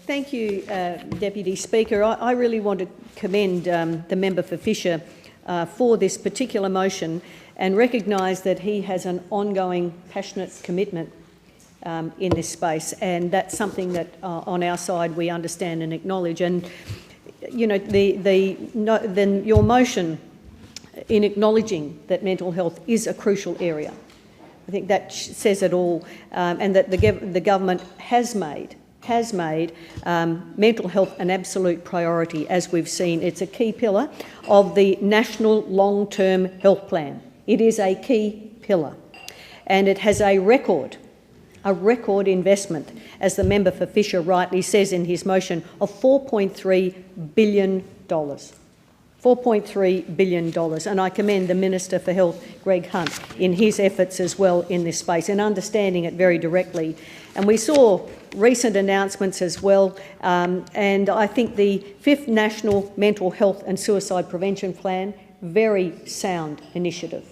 Thank you, Deputy Speaker. I really want to commend the member for Fisher for this particular motion and recognise that he has an ongoing passionate commitment in this space, and that's something that on our side we understand and acknowledge. And you know, then your motion in acknowledging that mental health is a crucial area, I think that says it all, and that the government has made mental health an absolute priority, as we've seen. It's a key pillar of the National Long-Term Health Plan. It is a key pillar, and it has a record investment, as the member for Fisher rightly says in his motion, of $4.3 billion. $4.3 billion, and I commend the Minister for Health, Greg Hunt, in his efforts as well in this space and understanding it very directly. And we saw recent announcements as well, and I think the 5th National Mental Health and Suicide Prevention Plan, very sound initiative,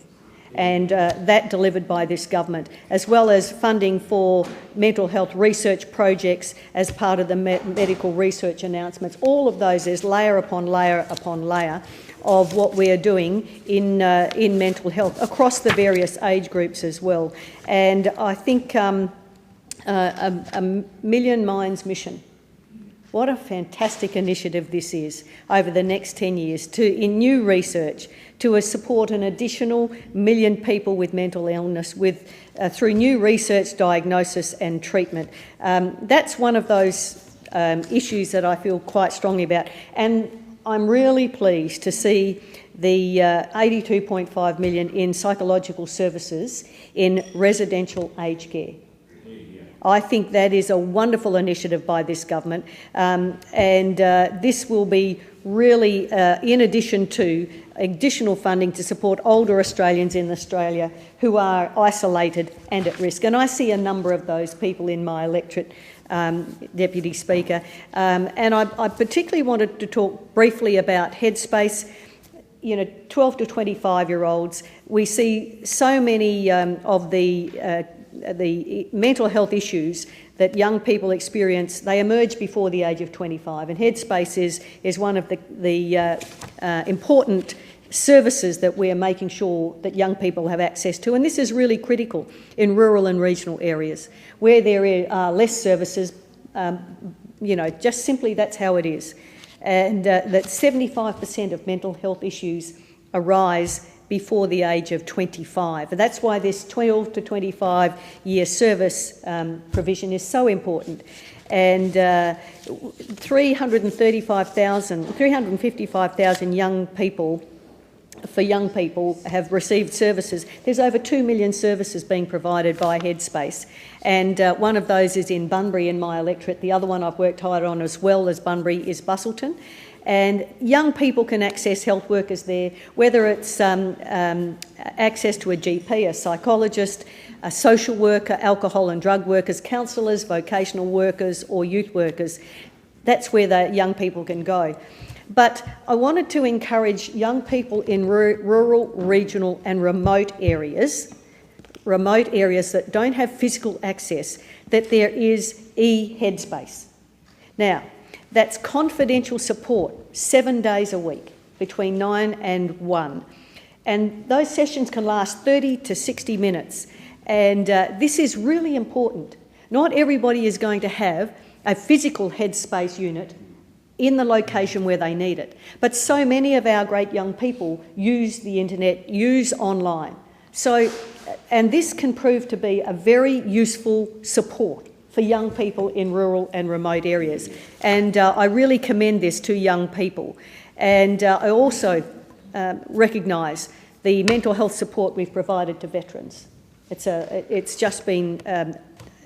and that delivered by this government, as well as funding for mental health research projects as part of the medical research announcements. All of those is layer upon layer upon layer of what we are doing in mental health across the various age groups as well. And I think a Million Minds mission, what a fantastic initiative this is over the next 10 years in new research to support an additional 1 million people with mental illness through new research, diagnosis and treatment. That's one of those issues that I feel quite strongly about. And I'm really pleased to see the $82.5 million in psychological services in residential aged care. I think that is a wonderful initiative by this government, and this will be really in addition to additional funding to support older Australians in Australia who are isolated and at risk. And I see a number of those people in my electorate, Deputy Speaker. And I particularly wanted to talk briefly about Headspace. You know, 12 to 25-year-olds, we see so many of the mental health issues that young people experience, they emerge before the age of 25. And Headspace is one of the important services that we're making sure that young people have access to. And this is really critical in rural and regional areas where there are less services. You know, just simply that's how it is. And that 75% of mental health issues arise before the age of 25. And that's why this 12 to 25 year service provision is so important. And 355,000 young people have received services. There's over 2 million services being provided by Headspace. And one of those is in Bunbury in my electorate. The other one I've worked hard on as well as Bunbury is Busselton. And young people can access health workers there, whether it's access to a GP, a psychologist, a social worker, alcohol and drug workers, counsellors, vocational workers or youth workers. That's where the young people can go. But I wanted to encourage young people in rural, regional and remote areas that don't have physical access, that there is e-Headspace. Now, that's confidential support 7 days a week between 9 and 1. And those sessions can last 30 to 60 minutes. And this is really important. Not everybody is going to have a physical Headspace unit in the location where they need it. But so many of our great young people use the internet, use online. So, and this can prove to be a very useful support for young people in rural and remote areas. And I really commend this to young people. And I also recognise the mental health support we've provided to veterans. It's just been,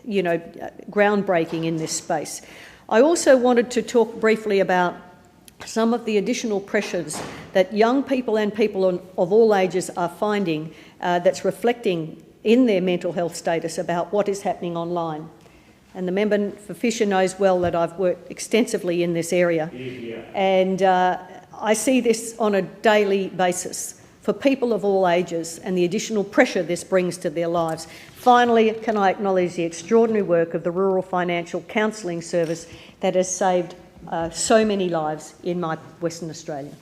groundbreaking in this space. I also wanted to talk briefly about some of the additional pressures that young people and people of all ages are finding that's reflecting in their mental health status about what is happening online. And the member for Fisher knows well that I've worked extensively in this area. And I see this on a daily basis for people of all ages and the additional pressure this brings to their lives. Finally, can I acknowledge the extraordinary work of the Rural Financial Counselling Service that has saved so many lives in my Western Australia.